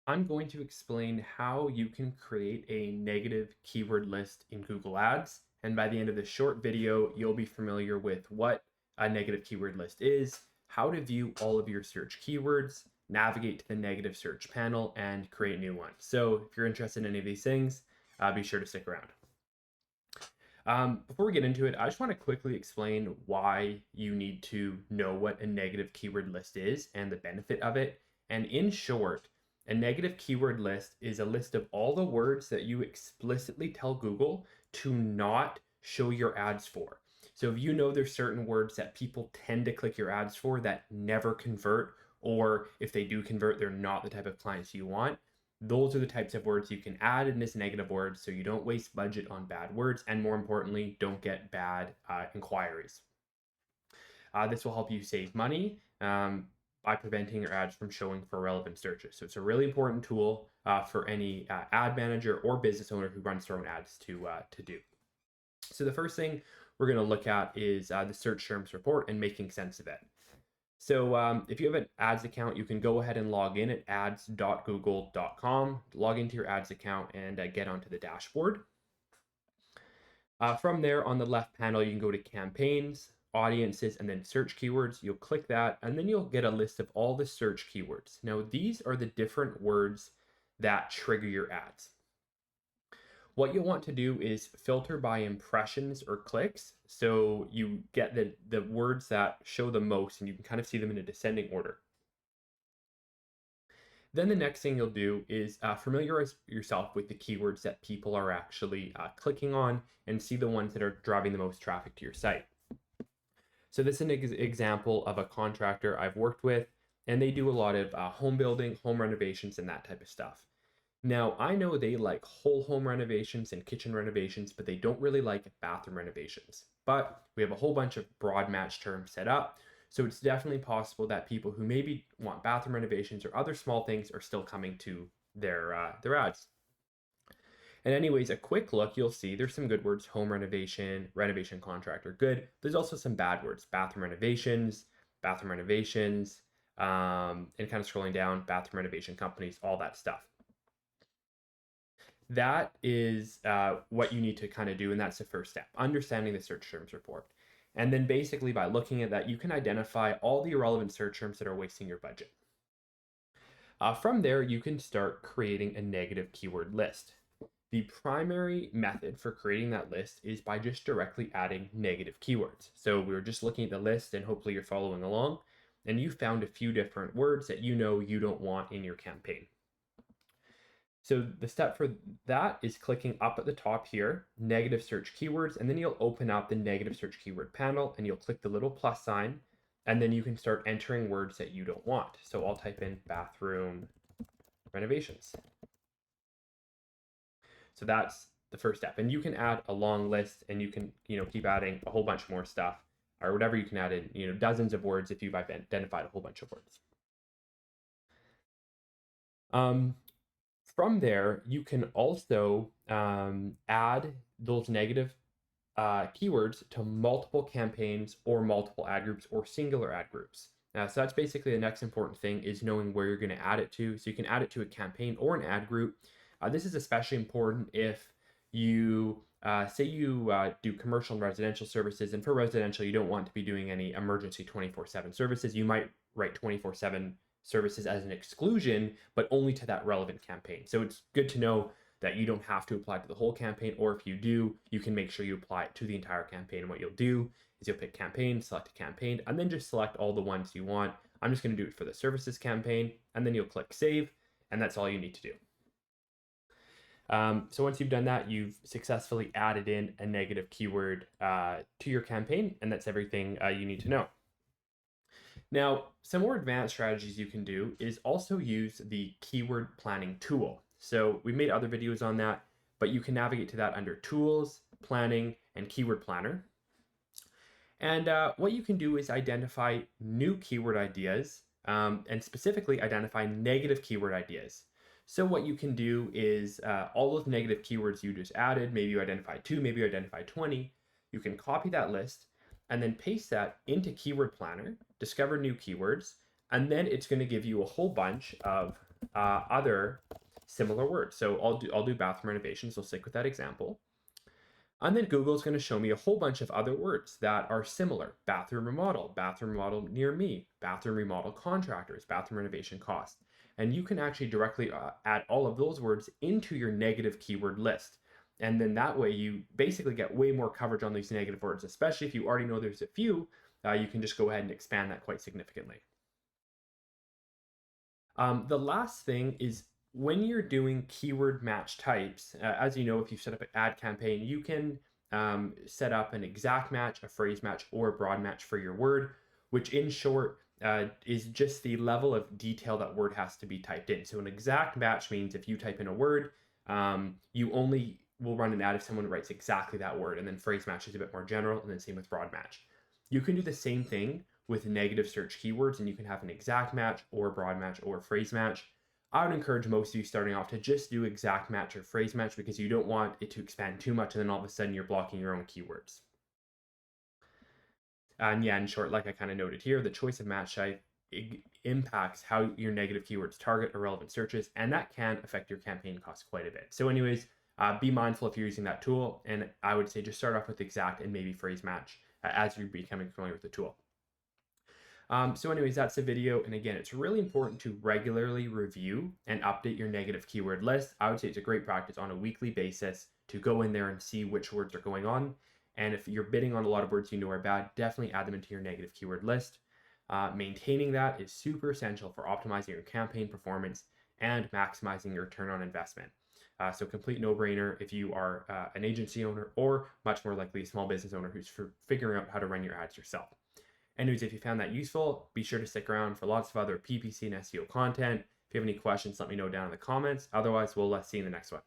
I'm going to explain how you can create a negative keyword list in Google Ads. And by the end of this short video, you'll be familiar with what a negative keyword list is, how to view all of your search keywords, navigate to the negative search panel, and create new ones. So if you're interested in any of these things, be sure to stick around. Before we get into it, I just want to quickly explain why you need to know what a negative keyword list is and the benefit of it. And in short, a negative keyword list is a list of all the words that you explicitly tell Google to not show your ads for. So if you know there's certain words that people tend to click your ads for that never convert, or if they do convert, they're not the type of clients you want, those are the types of words you can add in this negative words so you don't waste budget on bad words, and more importantly, don't get bad inquiries. This will help you save money by preventing your ads from showing for relevant searches. So it's a really important tool for any ad manager or business owner who runs their own ads to do. So the first thing we're going to look at is the search terms report and making sense of it. So if you have an ads account, you can go ahead and log in at ads.google.com, log into your ads account and get onto the dashboard. From there on the left panel, you can go to campaigns, audiences, and then search keywords. You'll click that and then you'll get a list of all the search keywords. Now, these are the different words that trigger your ads. What you'll want to do is filter by impressions or clicks. So you get the words that show the most and you can kind of see them in a descending order. Then the next thing you'll do is familiarize yourself with the keywords that people are actually clicking on and see the ones that are driving the most traffic to your site. So this is an example of a contractor I've worked with, and they do a lot of home building, home renovations, and that type of stuff. Now, I know they like whole home renovations and kitchen renovations, but they don't really like bathroom renovations. But we have a whole bunch of broad match terms set up. So it's definitely possible that people who maybe want bathroom renovations or other small things are still coming to their ads. And anyways, a quick look, you'll see there's some good words: home renovation, renovation contractor, good. There's also some bad words: bathroom renovations, and kind of scrolling down, bathroom renovation companies, all that stuff. That is what you need to kind of do, and that's the first step, understanding the search terms report. And then basically by looking at that, you can identify all the irrelevant search terms that are wasting your budget. From there, you can start creating a negative keyword list. The primary method for creating that list is by just directly adding negative keywords. So we were just looking at the list, and hopefully you're following along, and you found a few different words that you know you don't want in your campaign. So the step for that is clicking up at the top here, negative search keywords, and then you'll open up the negative search keyword panel and you'll click the little plus sign, and then you can start entering words that you don't want. So I'll type in bathroom renovations. So that's the first step. And you can add a long list, and you can, keep adding a whole bunch more stuff, or whatever you can add in, dozens of words if you've identified a whole bunch of words. From there, you can also add those negative keywords to multiple campaigns or multiple ad groups or singular ad groups. So that's basically the next important thing, is knowing where you're going to add it to. So you can add it to a campaign or an ad group. This is especially important if you say you do commercial and residential services, and for residential, you don't want to be doing any emergency 24/7 services. You might write 24/7 services as an exclusion, but only to that relevant campaign. So it's good to know that you don't have to apply to the whole campaign, or if you do, you can make sure you apply it to the entire campaign. And what you'll do is you'll pick campaign, select a campaign, and then just select all the ones you want. I'm just going to do it for the services campaign, and then you'll click save, and that's all you need to do. So once you've done that, you've successfully added in a negative keyword to your campaign, and that's everything you need to know. Now, some more advanced strategies you can do is also use the keyword planning tool. So we made other videos on that, but you can navigate to that under tools, planning, and keyword planner. And what you can do is identify new keyword ideas, and specifically identify negative keyword ideas. So what you can do is all those negative keywords you just added, maybe you identify 2, maybe you identify 20, you can copy that list and then paste that into Keyword Planner, discover new keywords, and then it's going to give you a whole bunch of other similar words. So I'll do bathroom renovations. So stick with that example. And then Google's going to show me a whole bunch of other words that are similar. Bathroom remodel near me, bathroom remodel contractors, bathroom renovation cost. And you can actually directly add all of those words into your negative keyword list. And then that way you basically get way more coverage on these negative words, especially if you already know there's a few, you can just go ahead and expand that quite significantly. The last thing is when you're doing keyword match types, as you know, if you set up an ad campaign, you can set up an exact match, a phrase match, or a broad match for your word, which in short is just the level of detail that word has to be typed in. So an exact match means if you type in a word, you only will run an ad if someone writes exactly that word, and then phrase match is a bit more general, and then same with broad match. You can do the same thing with negative search keywords, and you can have an exact match or broad match or phrase match. I would encourage most of you starting off to just do exact match or phrase match because you don't want it to expand too much and then all of a sudden you're blocking your own keywords. And yeah, in short, like I kind of noted here, the choice of match type impacts how your negative keywords target irrelevant searches, and that can affect your campaign costs quite a bit. So anyways, be mindful if you're using that tool, and I would say just start off with exact and maybe phrase match as you're becoming familiar with the tool. So anyways, that's the video. And again, it's really important to regularly review and update your negative keyword list. I would say it's a great practice on a weekly basis to go in there and see which words are going on. And if you're bidding on a lot of words you know are bad, definitely add them into your negative keyword list. Maintaining that is super essential for optimizing your campaign performance and maximizing your return on investment. So complete no-brainer if you are an agency owner or much more likely a small business owner who's figuring out how to run your ads yourself. Anyways, if you found that useful, be sure to stick around for lots of other PPC and SEO content. If you have any questions, let me know down in the comments. Otherwise, we'll see you in the next one.